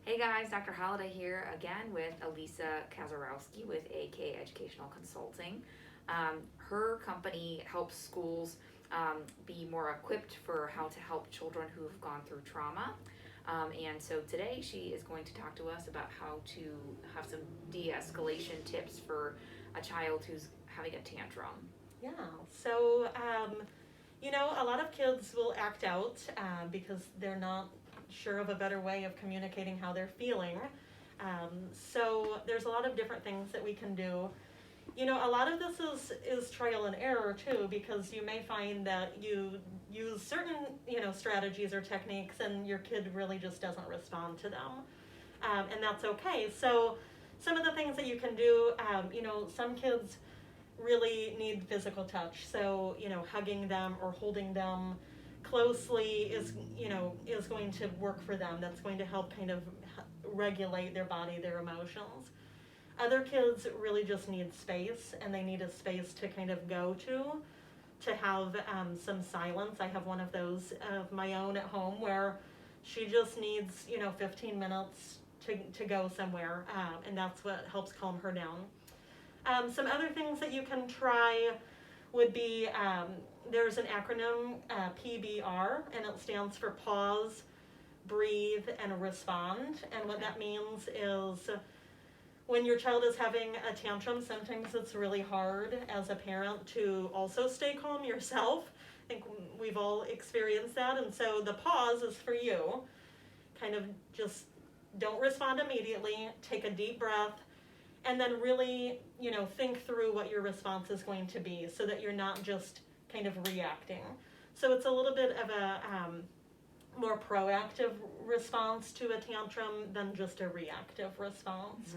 Hey guys, Dr. Holliday here again with Alisa Kaczorowski with AK Educational Consulting. Her company helps schools be more equipped for how to help children who have gone through trauma. And so today she is going to talk to us about how to have some de-escalation tips for a child who's having a tantrum. Yeah, so, a lot of kids will act out because they're not sure of a better way of communicating how they're feeling. So there's a lot of different things that we can do. A lot of this is trial and error too, because you may find that you use certain, strategies or techniques and your kid really just doesn't respond to them. And that's okay. So some of the things that you can do, some kids really need physical touch. So, hugging them or holding them closely is going to work for them. That's going to help kind of regulate their body, their emotions. Other kids really just need space, and they need a space to kind of go to have some silence. I have one of those of my own at home where she just needs, 15 minutes to go somewhere, and that's what helps calm her down. Some other things that you can try would be, there's an acronym, PBR, and it stands for pause, breathe, and respond. And what that means is when your child is having a tantrum, sometimes it's really hard as a parent to also stay calm yourself. I think we've all experienced that. And so the pause is for you. Kind of just don't respond immediately, take a deep breath, and then really, think through what your response is going to be so that you're not just kind of reacting. So it's a little bit of a more proactive response to a tantrum than just a reactive response.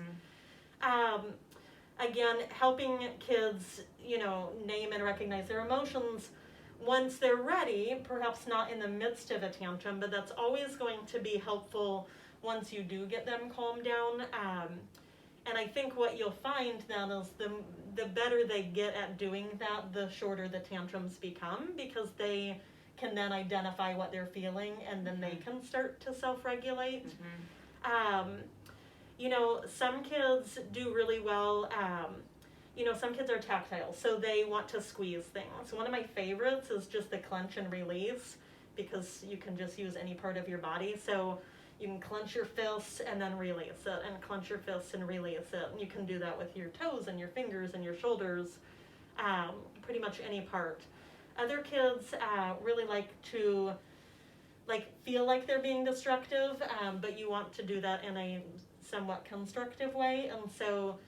Mm-hmm. Again, helping kids, name and recognize their emotions once they're ready, perhaps not in the midst of a tantrum, but that's always going to be helpful once you do get them calmed down. And I think what you'll find then is the better they get at doing that, the shorter the tantrums become, because they can then identify what they're feeling and then they can start to self-regulate. Mm-hmm. Some kids do really well. Some kids are tactile, so they want to squeeze things. One of my favorites is just the clench and release, because you can just use any part of your body. So you can clench your fists and then release it, and clench your fists and release it. And you can do that with your toes and your fingers and your shoulders, pretty much any part. Other kids really like to feel like they're being destructive, but you want to do that in a somewhat constructive way. And so,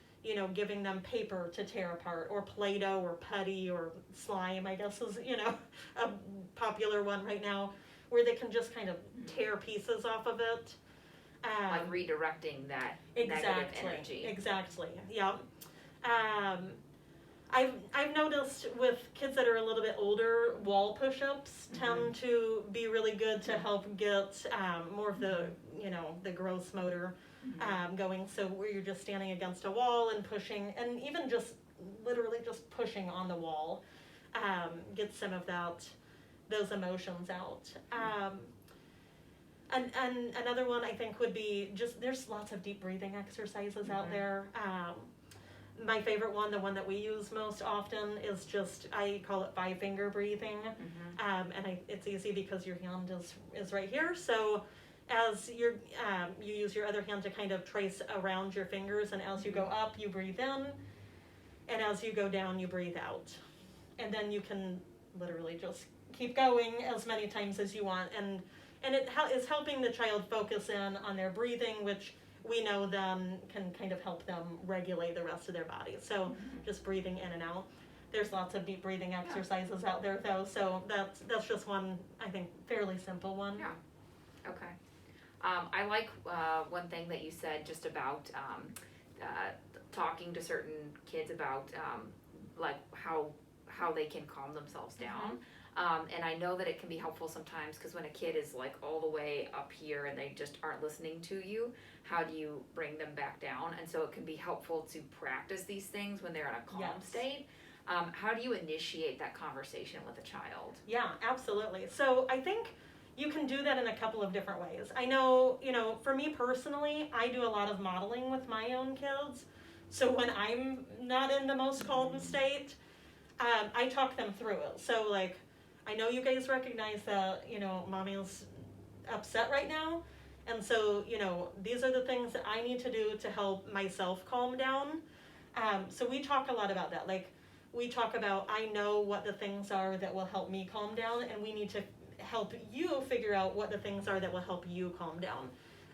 giving them paper to tear apart, or Play-Doh, or putty, or slime, I guess is, a popular one right now, where they can just kind of tear pieces off of it. Like redirecting that negative energy. Exactly, yeah. I've noticed with kids that are a little bit older, wall push-ups tend to be really good to help get more of the, the gross motor going. So where you're just standing against a wall and pushing, and even just literally just pushing on the wall, get some of those emotions out. And another one I think would be just, there's lots of deep breathing exercises out there. My favorite one, the one that we use most often, is just, I call it 5-finger breathing. And it's easy because your hand is right here. So as you use your other hand to kind of trace around your fingers, and as you go up, you breathe in, and as you go down, you breathe out. And then you can literally just keep going as many times as you want. And it is helping the child focus in on their breathing, which we know then can kind of help them regulate the rest of their body. So just breathing in and out. There's lots of deep breathing exercises out there though, so that's just one, I think, fairly simple one. Yeah, okay. I like one thing that you said just about talking to certain kids about like how they can calm themselves down. And I know that it can be helpful sometimes, because when a kid is like all the way up here and they just aren't listening to you, how do you bring them back down? And so it can be helpful to practice these things when they're in a calm state. How do you initiate that conversation with a child? Yeah, absolutely. So I think, you can do that in a couple of different ways. I know, for me personally, I do a lot of modeling with my own kids. So when I'm not in the most calm state, I talk them through it. So like, I know you guys recognize that, mommy's upset right now. And so, these are the things that I need to do to help myself calm down. So we talk a lot about that. Like, we talk about, I know what the things are that will help me calm down, and we need to help you figure out what the things are that will help you calm down.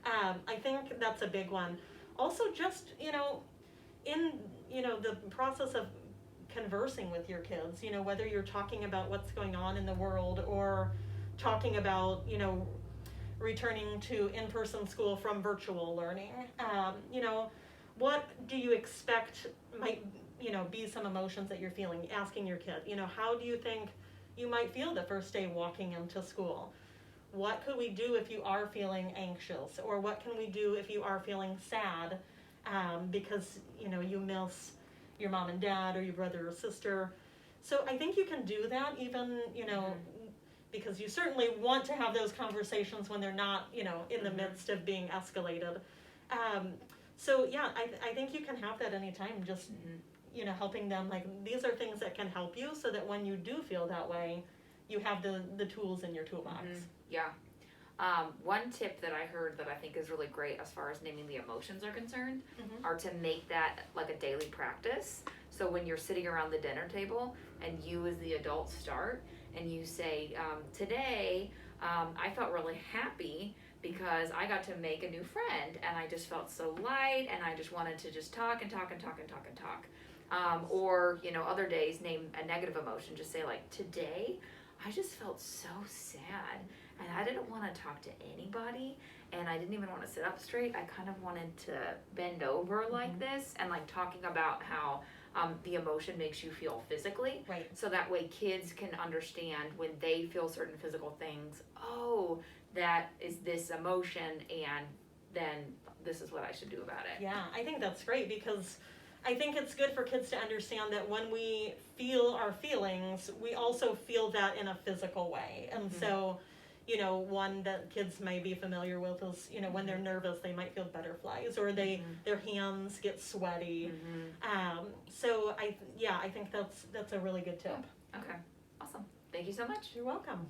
I think that's a big one. Also, just, in, the process of conversing with your kids, whether you're talking about what's going on in the world or talking about, returning to in-person school from virtual learning, what do you expect might, be some emotions that you're feeling, asking your kid, how do you think you might feel the first day walking into school? What could we do if you are feeling anxious? Or what can we do if you are feeling sad because, you miss your mom and dad or your brother or sister? So I think you can do that even, because you certainly want to have those conversations when they're not, in the midst of being escalated. So yeah, I think you can have that anytime, just, helping them, like, these are things that can help you so that when you do feel that way, you have the tools in your toolbox. Yeah. One tip that I heard that I think is really great as far as naming the emotions are concerned are to make that like a daily practice. So when you're sitting around the dinner table and you as the adult start and you say, today I felt really happy because I got to make a new friend and I just felt so light and I just wanted to just talk and talk and talk and talk and talk. Or, other days name a negative emotion. Just say like, today I just felt so sad and I didn't want to talk to anybody and I didn't even want to sit up straight. I kind of wanted to bend over like this, and like talking about how the emotion makes you feel physically. Right. So that way kids can understand when they feel certain physical things, oh, that is this emotion and then this is what I should do about it. Yeah, I think that's great because I think it's good for kids to understand that when we feel our feelings, we also feel that in a physical way. And so, one that kids may be familiar with is, when they're nervous, they might feel butterflies or their hands get sweaty. So I think that's a really good tip. Okay, awesome. Thank you so much. You're welcome.